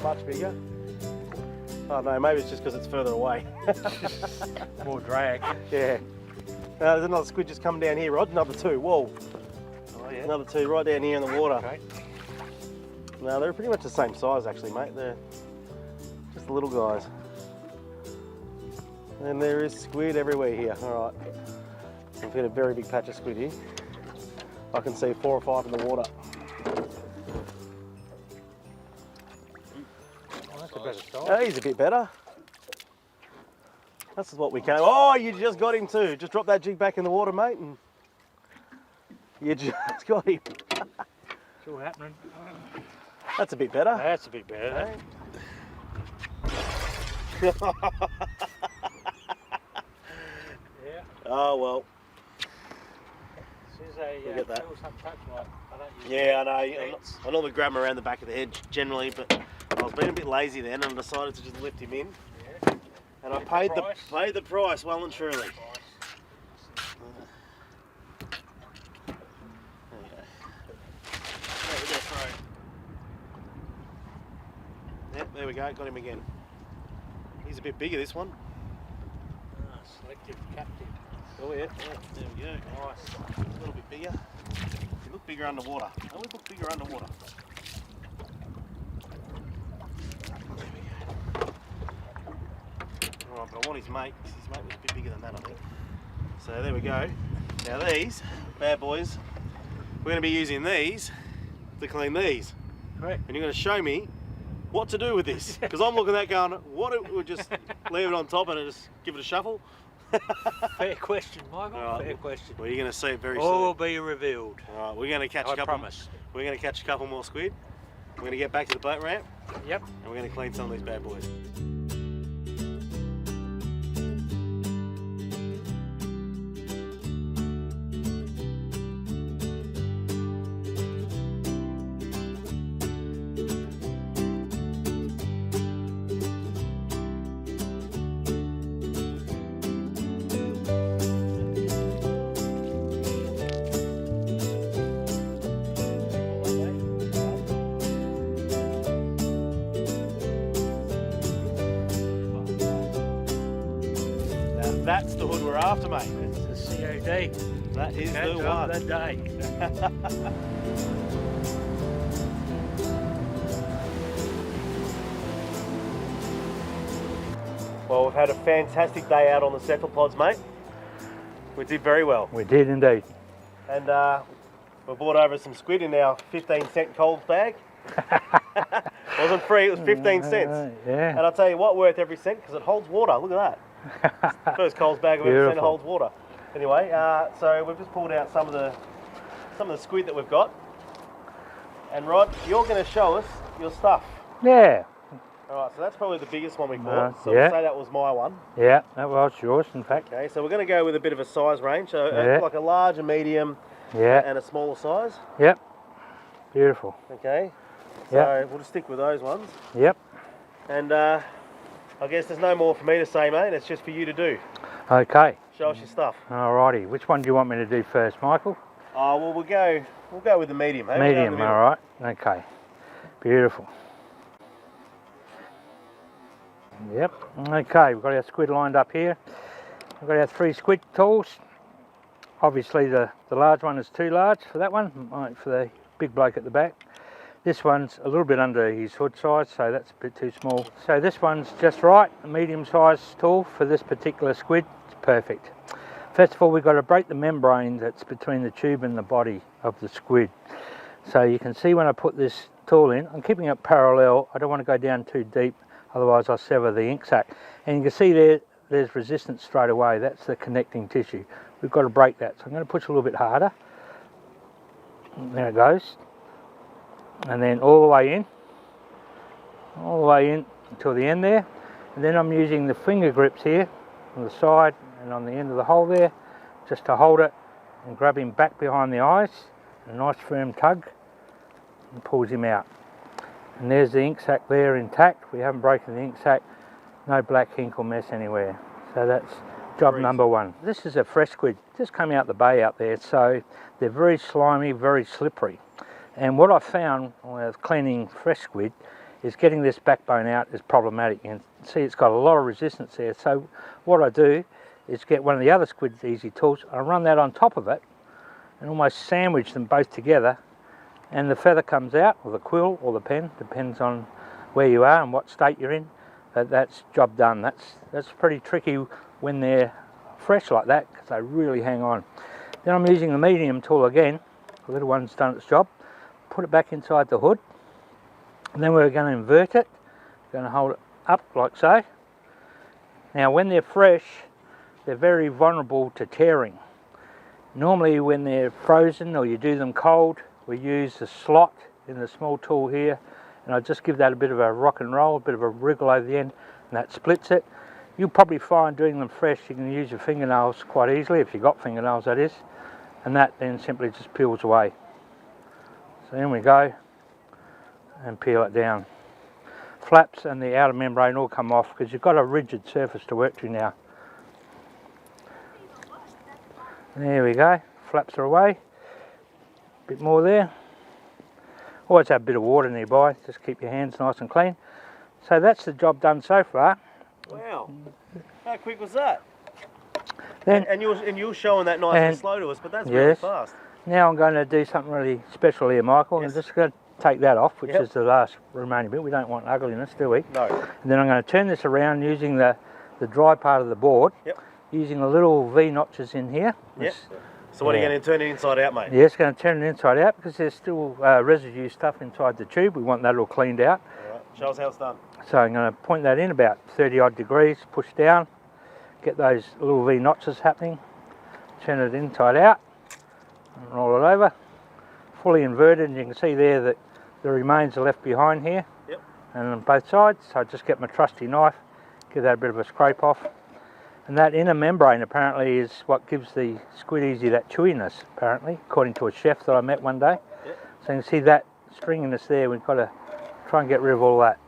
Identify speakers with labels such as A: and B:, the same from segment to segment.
A: much bigger. Oh no, maybe it's just because it's further away.
B: More drag.
A: Yeah. There's another squid just come down here, Rod. Another two. Whoa.
B: Oh yeah.
A: Another two right down here in the water.
B: Okay.
A: No, they're pretty much the same size actually, mate. They're just the little guys. And there is squid everywhere here. All right. I've got a very big patch of squid here. I can see 4 or 5 in the water.
B: Oh, that's a better style.
A: Oh, he's a bit better. This is what we came. Oh, you just got him too. Just drop that jig back in the water, mate, and you just got him.
B: It's all happening.
A: That's a bit better.
B: That's a bit better.
A: Okay.
B: Yeah.
A: Oh well.
B: This is a
A: Look at that.
B: touch like, I don't use
A: Yeah, I know. I normally grab him around the back of the head generally, but I was being a bit lazy then and decided to just lift him in.
B: Yeah.
A: And I paid the price well and truly. Yep, there we go, got him again. He's a bit bigger, this one.
B: Ah, selective captive.
A: Oh yeah, there we go. Nice. A little bit bigger. He looked bigger underwater. Oh, he looked bigger underwater. There we go. Alright, but I want his mate, because his mate was a bit bigger than that, I think. So there we go. Now these bad boys, we're going to be using these to clean these.
B: Correct.
A: And you're going to show me what to do with this, because I'm looking at that going, what if we just leave it on top and just give it a shuffle?
B: Fair question, Michael.
A: Right.
B: Fair question.
A: Well, you're going to see it very soon.
B: All will be revealed.
A: All right, we're going to catch a
B: I
A: couple.
B: promise.
A: We're going to catch a couple more squid. We're going to get back to the boat ramp.
B: Yep.
A: And we're going to clean some of these bad boys. That's the hood we're after, mate.
B: It's the COD.
A: That is
B: Catch
A: the
B: of
A: one.
B: the day.
A: Well, we've had a fantastic day out on the cephalopods, mate. We did very well.
B: We did indeed.
A: And we brought over some squid in our 15-cent Coles bag. Wasn't free, it was 15 cents.
B: Yeah.
A: And I'll tell you what, worth every cent, because it holds water. Look at that. It's the first Coles bag I've ever seen that holds water. Anyway, so we've just pulled out some of the squid that we've got. And Rod, you're going to show us your stuff.
B: Yeah.
A: All right, so that's probably the biggest one we caught. So
B: yeah.
A: we'll say that was my one.
B: Yeah, that was yours, in fact.
A: Okay, so we're going to go with a bit of a size range. So
B: Yeah.
A: like a large, a medium,
B: Yeah.
A: and a smaller size.
B: Yep. Beautiful.
A: Okay. So
B: Yep.
A: we'll just stick with those ones.
B: Yep.
A: And I guess there's no more for me to say, mate. It's just for you to do.
B: Okay.
A: Show us your stuff.
B: Alrighty. Which one do you want me to do first, Michael?
A: Oh, well, we'll go with the medium. Hey?
B: Medium, alright. Okay. Beautiful. Yep. Okay, we've got our squid lined up here. We've got our 3 squid tools. Obviously the large one is too large for that one, right, for the big bloke at the back. This one's a little bit under his hood size, so that's a bit too small. So this one's just right, a medium sized tool for this particular squid. It's perfect. First of all, we've got to break the membrane that's between the tube and the body of the squid. So you can see when I put this tool in, I'm keeping it parallel. I don't want to go down too deep, otherwise I'll sever the ink sac. And you can see there's resistance straight away. That's the connecting tissue. We've got to break that. So I'm going to push a little bit harder. And there it goes. And then all the way in until the end there. And then I'm using the finger grips here on the side and on the end of the hole there, just to hold it and grab him back behind the eyes. A nice firm tug, and pulls him out. And there's the ink sac there intact. We haven't broken the ink sac. No black ink or mess anywhere. So that's job number 1. This is a fresh squid, just come out the bay out there, so they're very slimy, very slippery. And what I found with cleaning fresh squid is getting this backbone out is problematic. You can see it's got a lot of resistance there. So what I do is get one of the other SquidEzy tools, I run that on top of it and almost sandwich them both together, and the feather comes out, or the quill or the pen, depends on where you are and what state you're in. That's job done. That's pretty tricky when they're fresh like that, because they really hang on. Then I'm using the medium tool again. The little one's done its job. Put it back inside the hood, and then we're going to invert it. We're going to hold it up like so. Now when they're fresh, they're very vulnerable to tearing. Normally when they're frozen or you do them cold, we use the slot in the small tool here, and I just give that a bit of a rock and roll, a bit of a wriggle over the end, and that splits it. You'll probably find doing them fresh you can use your fingernails quite easily, if you've got fingernails that is, and that then simply just peels away. So in we go and peel it down. Flaps and the outer membrane all come off because you've got a rigid surface to work to now. There we go, flaps are away. Bit more there. Always have a bit of water nearby, just keep your hands nice and clean. So that's the job done so far.
A: Wow, how quick was that?
B: Then,
A: and you're showing that nice and slow to us, but that's really fast.
B: Now I'm going to do something really special here, Michael. I'm just going to take that off, which is the last remaining bit. We don't want ugliness, do we?
A: No.
B: And then I'm going to turn this around using the dry part of the board, using the little V notches in here.
A: Yep. So what are you going to turn it inside out, mate?
B: Yeah, it's going to turn it inside out because there's still residue stuff inside the tube. We want that all cleaned out.
A: All right. Show us how it's done.
B: So I'm going to point that in about 30 odd degrees, push down, get those little V notches happening, turn it inside out, and roll it over. Fully inverted, and you can see there that the remains are left behind here, and on both sides. So I just get my trusty knife, give that a bit of a scrape off. And that inner membrane apparently is what gives the SquidEzy that chewiness, apparently, according to a chef that I met one day. So you can see that stringiness there, we've got to try and get rid of all that.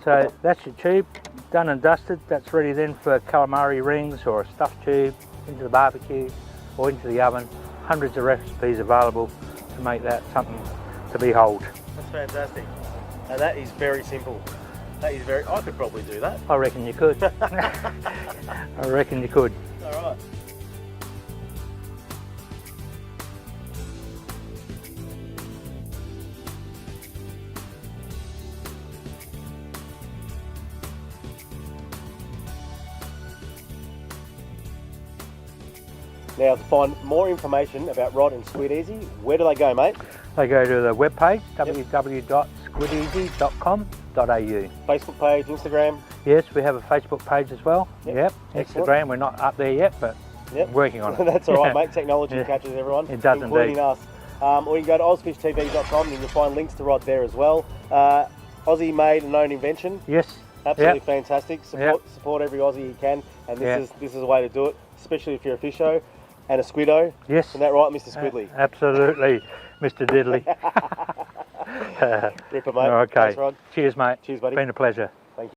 B: So that's your tube, done and dusted. That's ready then for calamari rings or a stuffed tube, into the barbecue or into the oven. Hundreds of recipes available to make that something to behold.
A: That's fantastic. And that is very simple. That is very, I could probably do that.
B: I reckon you could. I reckon you could.
A: All right. Now, to find more information about Rod and SquidEzy, where do they go, mate?
B: They go to the webpage, www.squidezy.com.au.
A: Facebook page, Instagram?
B: Yes, we have a Facebook page as well. Yep. Instagram, we're not up there yet, but working on it.
A: That's all right, mate. Technology catches everyone,
B: it does
A: including
B: indeed.
A: us. Or you can go to OZfishTV.com and you'll find links to Rod there as well. Aussie made and known invention.
B: Yes.
A: Absolutely fantastic. Support every Aussie you can, and this is the way to do it, especially if you're a fisho and a squiddo. Yes. Isn't that right, Mr. Squidly?
B: Absolutely, Mr. Diddley.
A: Ripper, mate.
B: Okay.
A: Thanks, Rod.
B: Cheers, mate.
A: Cheers, buddy.
B: Been a pleasure.